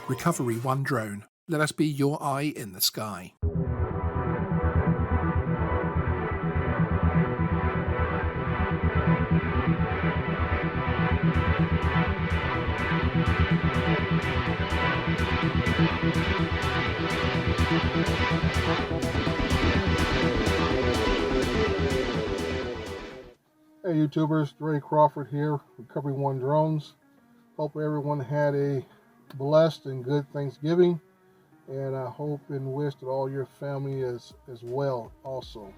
Recovery One Drone. Let us be your eye in the sky. Hey YouTubers, Ray Crawford here, Recovery One Drones. Hope everyone had a blessed and good Thanksgiving, and I hope and wish that all your family is as well also.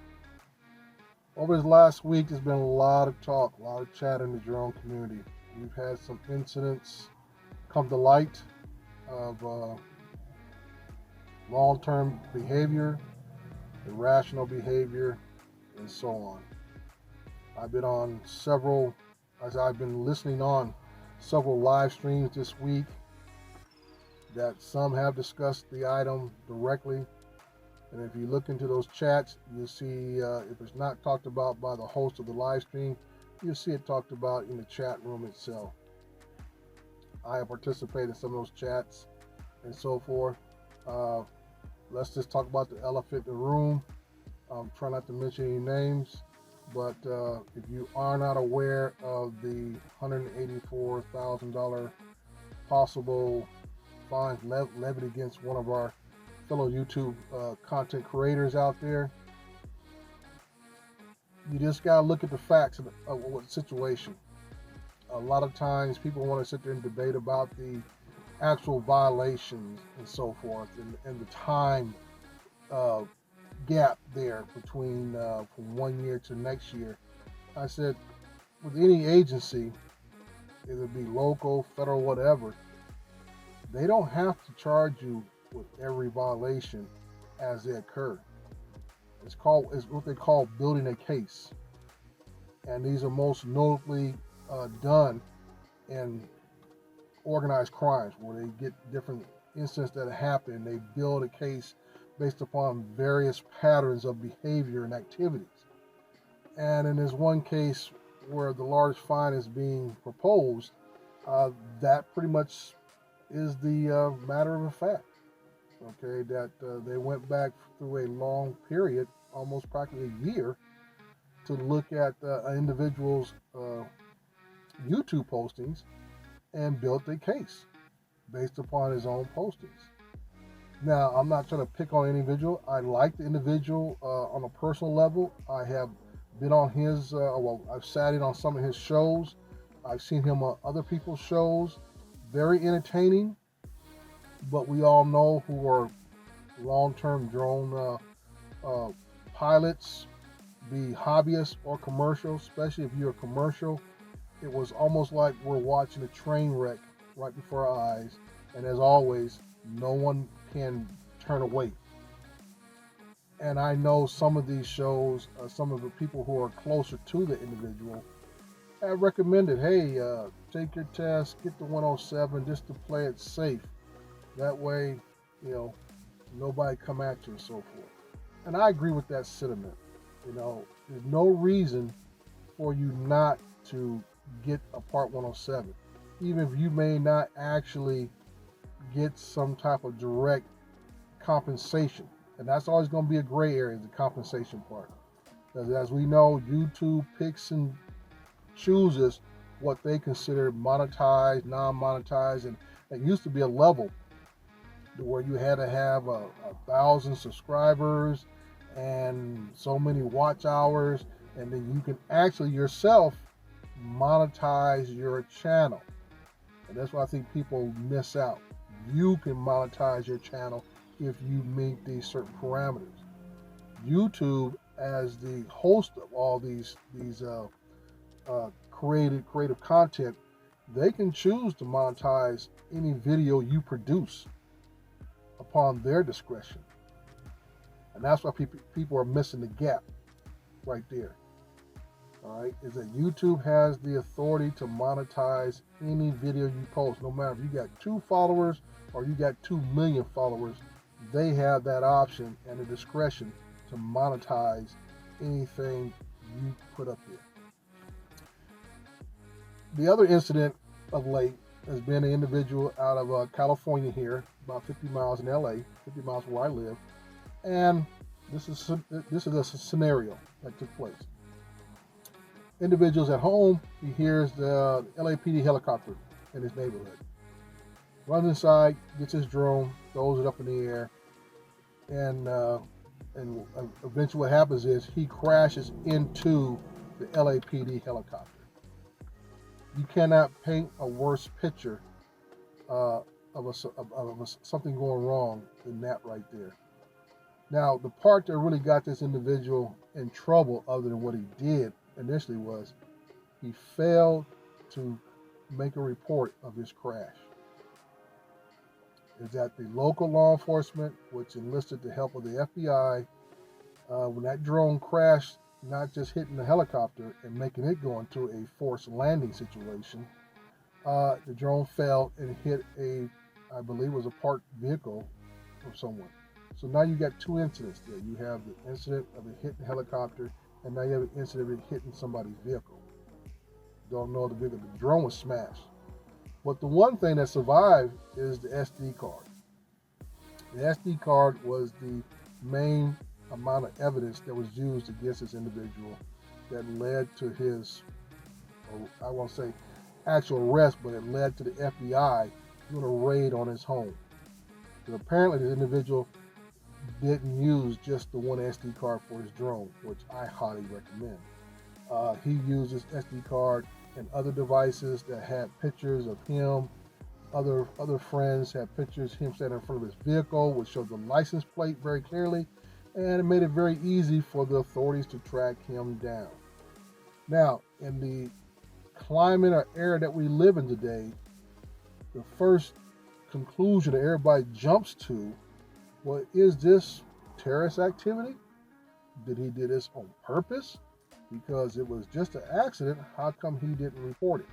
Over this last week, there's been a lot of talk, a lot of chat in the drone community. We've had some incidents come to light of long-term behavior, irrational behavior, and so on. I've been listening on several live streams this week that some have discussed the item directly. And if you look into those chats, you'll see if it's not talked about by the host of the live stream, you'll see it talked about in the chat room itself. I have participated in some of those chats and so forth. Let's just talk about the elephant in the room. Try not to mention any names. But if you are not aware of the $184,000 possible fines levied against one of our fellow YouTube content creators out there, you just got to look at the facts of what the situation. A lot of times people want to sit there and debate about the actual violations and so forth, and the time gap there between from 1 year to next year. I said, with any agency, either it be local, federal, whatever, they don't have to charge you with every violation as they occur. It's what they call building a case, and these are most notably done in organized crimes, where they get different incidents that happen. They build a case based upon various patterns of behavior and activities. And in this one case where the large fine is being proposed, that pretty much is the matter of a fact. Okay, that they went back through a long period, almost practically a year, to look at an individual's YouTube postings and built a case based upon his own postings. Now, I'm not trying to pick on an individual. I like the individual on a personal level. I have been on his, I've sat in on some of his shows. I've seen him on other people's shows. Very entertaining, but we all know who are long-term drone pilots, be hobbyists or commercial, especially if you're a commercial. It was almost like we're watching a train wreck right before our eyes. And as always, no one can turn away. And I know some of these shows, some of the people who are closer to the individual have recommended, hey, take your test, get the 107 just to play it safe. That way, nobody come at you and so forth. And I agree with that sentiment. There's no reason for you not to get a Part 107, even if you may not actually get some type of direct compensation. And that's always going to be a gray area, the compensation part. Because as we know, YouTube picks and chooses what they consider monetized, non-monetized, and it used to be a level where you had to have 1,000 subscribers and so many watch hours, and then you can actually yourself monetize your channel. And that's why I think people miss out. You can monetize your channel if you meet these certain parameters. YouTube, as the host of all these creative content, they can choose to monetize any video you produce upon their discretion. And that's why people are missing the gap right there. All right, is that YouTube has the authority to monetize any video you post, no matter if you got 2 followers or you got 2 million followers. They have that option and the discretion to monetize anything you put up there. The other incident of late has been an individual out of California here, about 50 miles in LA, 50 miles from where I live. And this is a scenario that took place. Individuals at home, he hears the LAPD helicopter in his neighborhood. Runs inside, gets his drone, throws it up in the air, and eventually what happens is he crashes into the LAPD helicopter. You cannot paint a worse picture of something going wrong than that right there. Now, the part that really got this individual in trouble, other than what he did initially, was he failed to make a report of his crash. Is that the local law enforcement, which enlisted the help of the FBI, when that drone crashed, not just hitting the helicopter and making it go into a forced landing situation, the drone fell and hit I believe it was a parked vehicle of someone. So now you got two incidents there. You have the incident of it hitting the helicopter, and now you have the incident of it hitting somebody's vehicle. Don't know the vehicle. The drone was smashed. But the one thing that survived is the SD card. The SD card was the main amount of evidence that was used against this individual that led to his, I won't say actual arrest, but it led to the FBI doing a raid on his home. So apparently the individual didn't use just the one SD card for his drone, which I highly recommend. He used his SD card and other devices that had pictures of him. Other friends had pictures of him standing in front of his vehicle, which showed the license plate very clearly, and it made it very easy for the authorities to track him down. Now, in the climate or era that we live in today, the first conclusion that everybody jumps to, well, is this terrorist activity? Did he do this on purpose? Because it was just an accident, how come he didn't report it?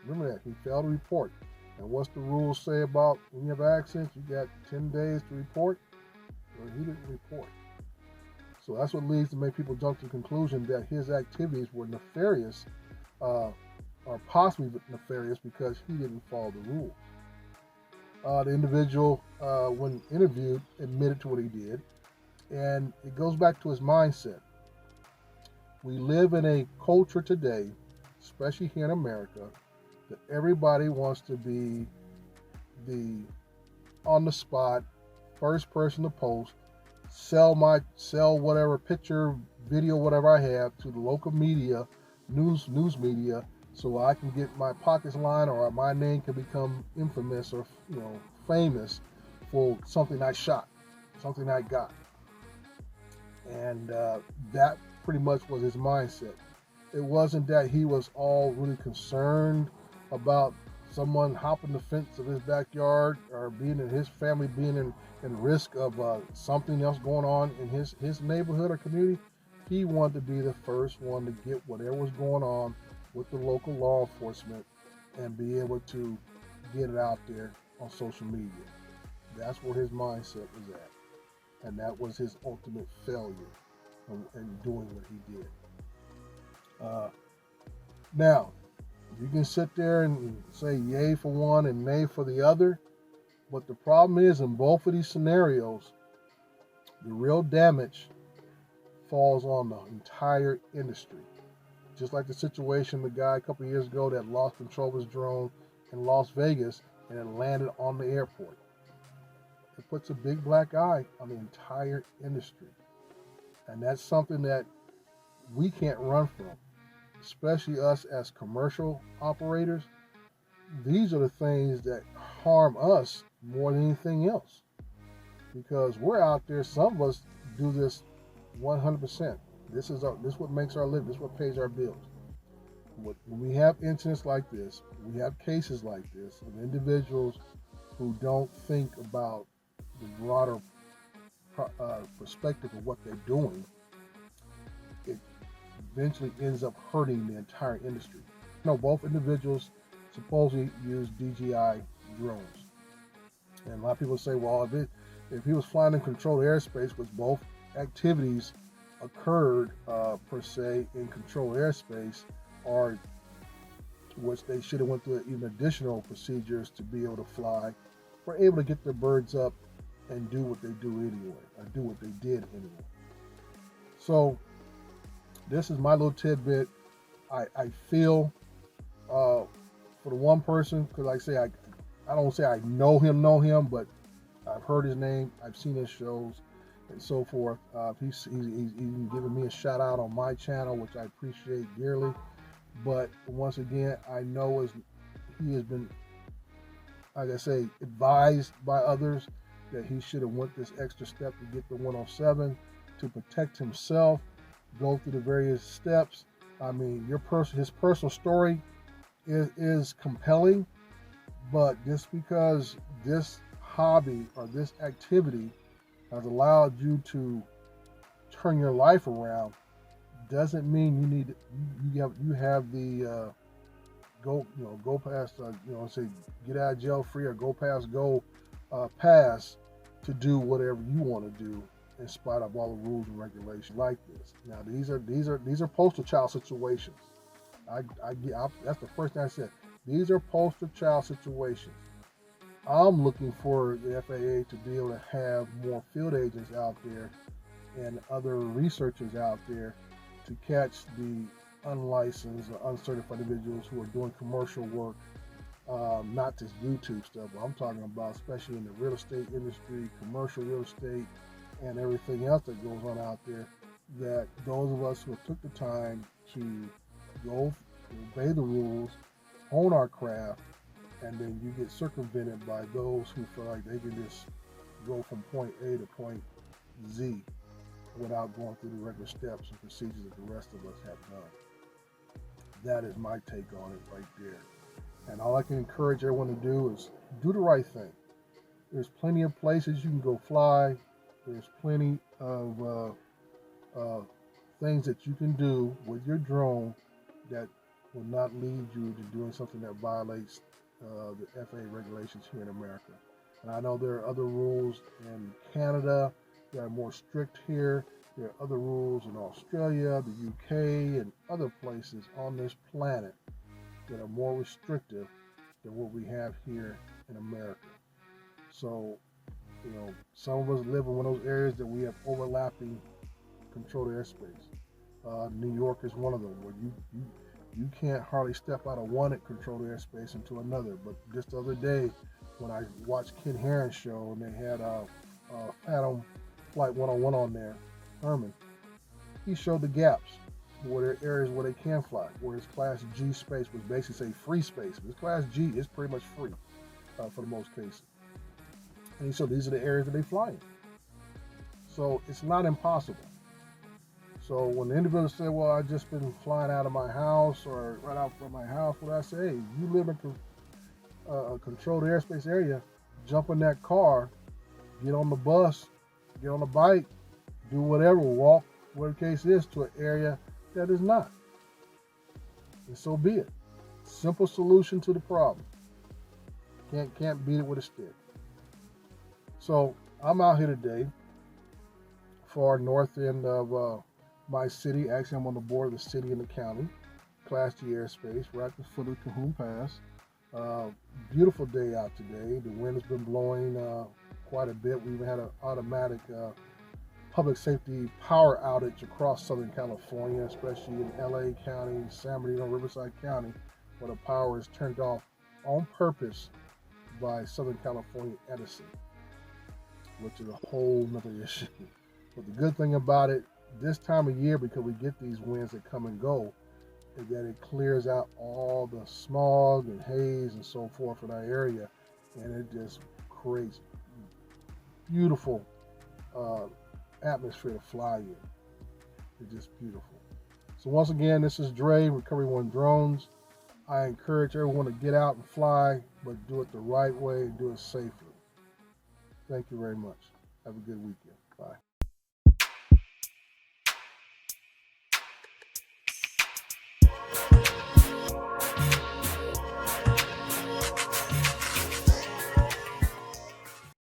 Remember that, he failed to report. And what's the rules say about when you have accidents? You got 10 days to report. Well, he didn't report. So that's what leads to make people jump to the conclusion that his activities were nefarious, or possibly nefarious, because he didn't follow the rules. The individual, when interviewed, admitted to what he did. And it goes back to his mindset. We live in a culture today, especially here in America, that everybody wants to be the on the spot, first person to post, sell whatever picture, video, whatever I have to the local media, news media, so I can get my pockets lined or my name can become infamous or famous for something I shot, something I got. And that pretty much was his mindset. It wasn't that he was all really concerned about someone hopping the fence of his backyard or being in his family being in risk of something else going on in his neighborhood or community. He wanted to be the first one to get whatever was going on with the local law enforcement and be able to get it out there on social media. That's where his mindset was at. And that was his ultimate failure in doing what he did. Now, you can sit there and say yay for one and nay for the other, but the problem is in both of these scenarios, the real damage falls on the entire industry. Just like the situation, the guy a couple of years ago that lost control of his drone in Las Vegas and it landed on the airport. It puts a big black eye on the entire industry. And that's something that we can't run from, especially us as commercial operators. These are the things that harm us more than anything else, because we're out there. Some of us do this 100%. This is what makes our living. This is what pays our bills. When we have incidents like this, we have cases like this of individuals who don't think about the broader perspective of what they're doing, it eventually ends up hurting the entire industry. Both individuals supposedly use DJI drones, and a lot of people say, well, if he was flying in controlled airspace, which both activities occurred per se in controlled airspace, or which they should have went through even additional procedures to be able to fly, were able to get their birds up and do what they do anyway, or do what they did anyway. So this is my little tidbit. I feel for the one person, because like I say, I don't say I know him, but I've heard his name, I've seen his shows, and so forth. He's even giving me a shout out on my channel, which I appreciate dearly. But once again, I know he has been, like I say, advised by others that he should have went this extra step to get the 107 to protect himself, go through the various steps. I mean, his personal story is compelling, but just because this hobby or this activity has allowed you to turn your life around doesn't mean you have the go past say get out of jail free or go past go pass to do whatever you want to do in spite of all the rules and regulations like this. Now these are poster child situations. That's the first thing I said. These are poster child situations. I'm looking for the FAA to be able to have more field agents out there and other researchers out there to catch the unlicensed or uncertified individuals who are doing commercial work, not just YouTube stuff, but I'm talking about especially in the real estate industry, commercial real estate, and everything else that goes on out there, that those of us who took the time to go obey the rules, hone our craft, and then you get circumvented by those who feel like they can just go from point A to point Z without going through the regular steps and procedures that the rest of us have done. That is my take on it right there. And all I can encourage everyone to do is do the right thing. There's plenty of places you can go fly. There's plenty of things that you can do with your drone that will not lead you to doing something that violates the FAA regulations here in America. And I know there are other rules in Canada that are more strict here. There are other rules in Australia, the UK, and other places on this planet that are more restrictive than what we have here in America. So, some of us live in one of those areas that we have overlapping controlled airspace. New York is one of them where you can't hardly step out of one controlled airspace into another. But just the other day, when I watched Ken Herron's show and they had Phantom Flight 101 on there, Herman, he showed the gaps where there are areas where they can fly, whereas Class G space was basically say free space. This Class G is pretty much free for the most cases. And he said these are the areas that they fly in. So it's not impossible. So when the individual said, well, I've just been flying out of my house or right out from my house, what I say, hey, you live in a controlled airspace area, jump in that car, get on the bus, get on the bike, do whatever, walk, whatever the case is, to an area that is not. And so be it. Simple solution to the problem. Can't beat it with a stick. So I'm out here today, far north end of my city. Actually, I'm on the border of the city and the county. Class G airspace, right at the foot of Cahoon Pass. Beautiful day out today. The wind has been blowing quite a bit. We even had an automatic public safety power outage across Southern California, especially in LA County, San Bernardino, Riverside County, where the power is turned off on purpose by Southern California Edison, which is a whole nother issue. But the good thing about it, this time of year, because we get these winds that come and go, is that it clears out all the smog and haze and so forth in our area, and it just creates beautiful atmosphere to fly in. It's just beautiful. So once again, this is Dre, Recovery One Drones. I encourage everyone to get out and fly, but do it the right way and do it safely. Thank you very much. Have a good weekend. Bye.